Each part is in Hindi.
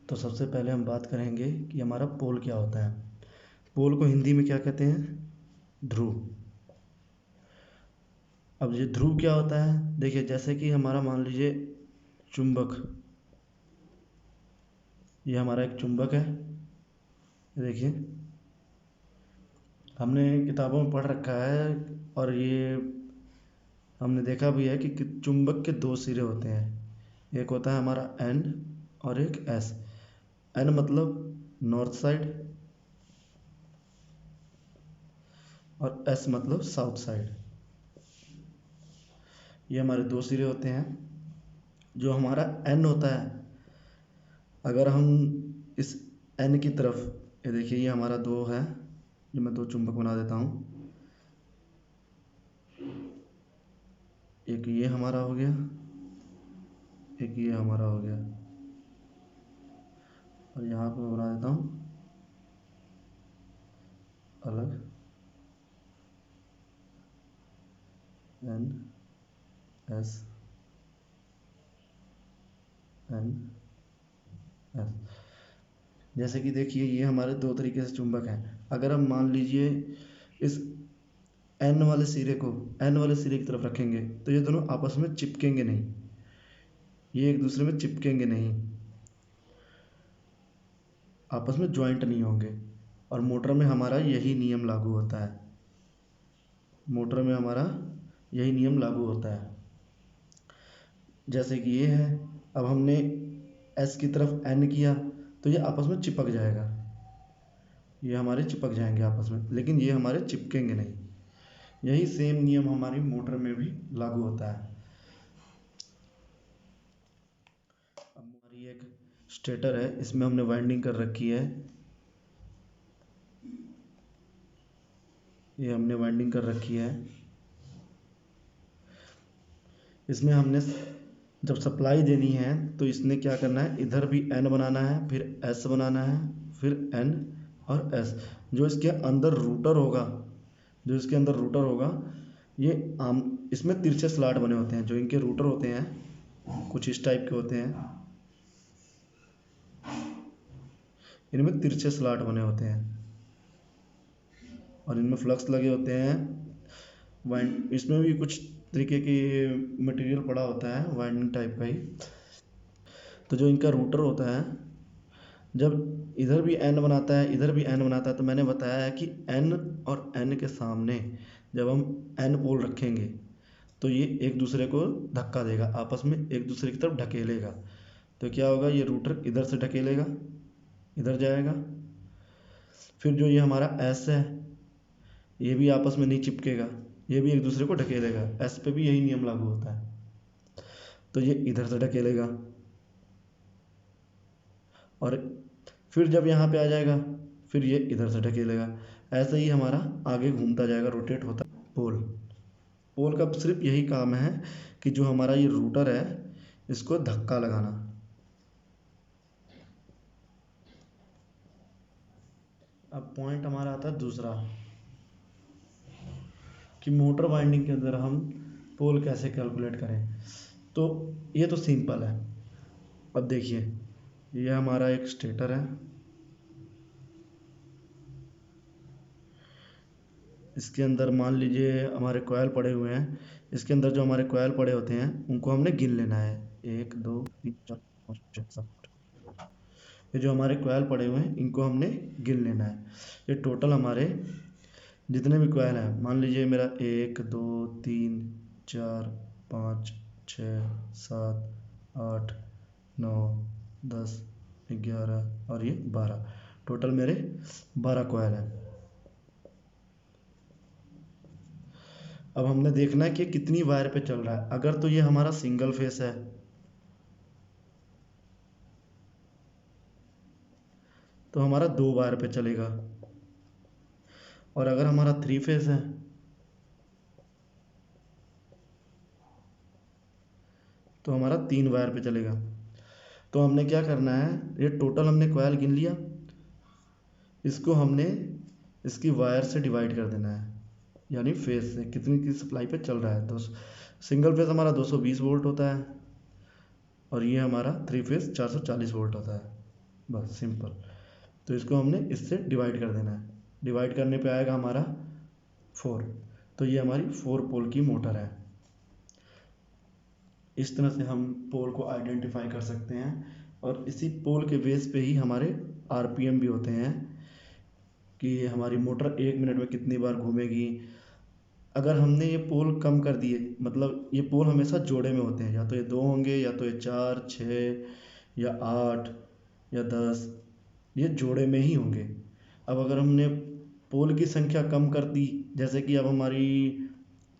तो सबसे पहले हम बात करेंगे कि हमारा पोल क्या होता है। पोल को हिंदी में क्या कहते हैं? ध्रुव। अब ये ध्रुव क्या होता है? देखिए, जैसे कि हमारा मान लीजिए चुंबक, ये हमारा एक चुंबक है। देखिए, हमने किताबों में पढ़ रखा है और ये हमने देखा भी है कि चुंबक के दो सिरे होते हैं। एक होता है हमारा एन और एक एस। एन मतलब नॉर्थ साइड और एस मतलब साउथ साइड। ये हमारे दो सिरे होते हैं। जो हमारा एन होता है, अगर हम इस एन की तरफ, ये देखिए ये हमारा दो है, जो मैं दो चुंबक बना देता हूँ। एक ये हमारा हो गया, एक ये हमारा हो गया, और यहाँ पे मैं बना देता हूँ अलग एन एस एन एस। जैसे कि देखिए ये हमारे दो तरीके से चुंबक हैं। अगर हम मान लीजिए इस एन वाले सिरे को एन वाले सिरे की तरफ रखेंगे तो ये दोनों आपस में चिपकेंगे नहीं, ये एक दूसरे में चिपकेंगे नहीं, आपस में ज्वाइंट नहीं होंगे। और मोटर में हमारा यही नियम लागू होता है। मोटर में हमारा यही नियम लागू होता है। जैसे कि ये है, अब हमने एस की तरफ एन किया तो ये आपस में चिपक जाएगा, ये हमारे चिपक जाएंगे आपस में, लेकिन ये हमारे चिपकेंगे नहीं। यही सेम नियम हमारी मोटर में भी लागू होता है। अब हमारी एक स्टेटर है, इसमें हमने वाइंडिंग कर रखी है, ये हमने वाइंडिंग कर रखी है। इसमें हमने जब सप्लाई देनी है तो इसने क्या करना है, इधर भी एन बनाना है, फिर एस बनाना है, फिर एन और एस। जो इसके अंदर रूटर होगा, जो इसके अंदर रूटर होगा, ये आम इसमें तिरछे स्लॉट बने होते हैं। जो इनके रूटर होते हैं कुछ इस टाइप के होते हैं, इनमें तिरछे स्लॉट बने होते हैं और इनमें फ्लक्स लगे होते हैं। वाइंड इसमें भी कुछ तरीके की मटेरियल पड़ा होता है वाइंडिंग टाइप का ही। तो जो इनका रूटर होता है, जब इधर भी एन बनाता है इधर भी एन बनाता है, तो मैंने बताया है कि एन और एन के सामने जब हम एन पोल रखेंगे तो ये एक दूसरे को धक्का देगा, आपस में एक दूसरे की तरफ ढकेलेगा। तो क्या होगा, ये रूटर इधर से ढकेलेगा, इधर जाएगा। फिर जो ये हमारा एस है, ये भी आपस में नहीं चिपकेगा, ये भी एक दूसरे को ढकेलेगा। एस पे भी यही नियम लागू होता है, तो ये इधर से ढकेलेगा और फिर जब यहाँ पे आ जाएगा फिर ये इधर से ढकेलेगा। ऐसे ही हमारा आगे घूमता जाएगा, रोटेट होता। पोल पोल का सिर्फ यही काम है कि जो हमारा ये रूटर है इसको धक्का लगाना। अब पॉइंट हमारा आता है दूसरा, कि मोटर वाइंडिंग के अंदर हम पोल कैसे कैलकुलेट करें। तो ये तो सिंपल है। अब देखिए, ये हमारा एक स्टेटर है, इसके अंदर मान लीजिए हमारे कॉयल पड़े हुए हैं। इसके अंदर जो हमारे कॉयल पड़े होते हैं उनको हमने गिन लेना है, 1 2 3 4 5 6 7। ये जो हमारे कॉयल पड़े हुए हैं इनको हमने गिन लेना है। ये टोटल हमारे जितने भी कॉयल हैं, मान लीजिए मेरा 1 2 3 4 5 6 7 8 9 10 11 और ये 12, टोटल मेरे 12 कॉयल हैं। अब हमने देखना है कि कितनी वायर पे चल रहा है। अगर तो ये हमारा सिंगल फेस है तो हमारा 2 वायर पे चलेगा, और अगर हमारा 3 फेस है तो हमारा 3 वायर पे चलेगा। तो हमने क्या करना है, ये टोटल हमने कॉयल गिन लिया, इसको हमने इसकी वायर से डिवाइड कर देना है, यानी फेस से कितनी की सप्लाई पे चल रहा है। तो सिंगल फेस हमारा 220 वोल्ट होता है और ये हमारा 3 फेस 440 वोल्ट होता है। बस सिंपल। तो इसको हमने इससे डिवाइड कर देना है। डिवाइड करने पे आएगा हमारा 4। तो ये हमारी 4 पोल की मोटर है। इस तरह से हम पोल को आइडेंटिफाई कर सकते हैं और इसी पोल के बेस पे ही हमारे आरपीएम भी होते हैं कि हमारी मोटर 1 मिनट में कितनी बार घूमेगी। अगर हमने ये पोल कम कर दिए, मतलब ये पोल हमेशा जोड़े में होते हैं, या तो ये 2 होंगे या तो ये 4, 6 या 8 या 10, ये जोड़े में ही होंगे। अब अगर हमने पोल की संख्या कम कर दी, जैसे कि अब हमारी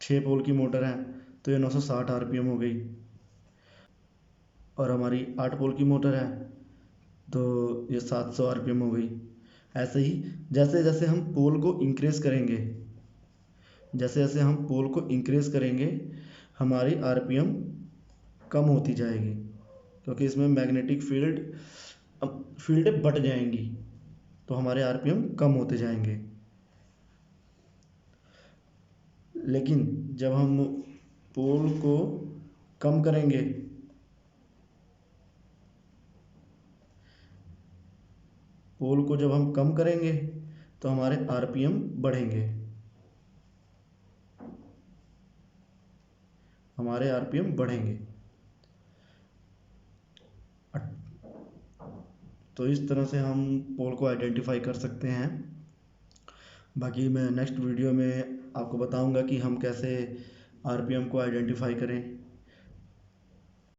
6 पोल की मोटर है तो ये 960 आरपीएम हो गई, और हमारी 8 पोल की मोटर है तो ये 700 आरपीएम हो गई। ऐसे ही जैसे जैसे हम पोल को इंक्रीज करेंगे, जैसे जैसे हम पोल को इंक्रीज करेंगे हमारी आरपीएम कम होती जाएगी, क्योंकि इसमें मैग्नेटिक फील्ड बढ़ जाएंगी तो हमारे आरपीएम कम होते जाएंगे। लेकिन जब हम पोल को कम करेंगे, पोल को जब हम कम करेंगे तो हमारे आरपीएम बढ़ेंगे, हमारे आरपीएम बढ़ेंगे। तो इस तरह से हम पोल को आइडेंटिफाई कर सकते हैं। बाकी मैं नेक्स्ट वीडियो में आपको बताऊंगा कि हम कैसे आरपीएम को आइडेंटिफाई करें।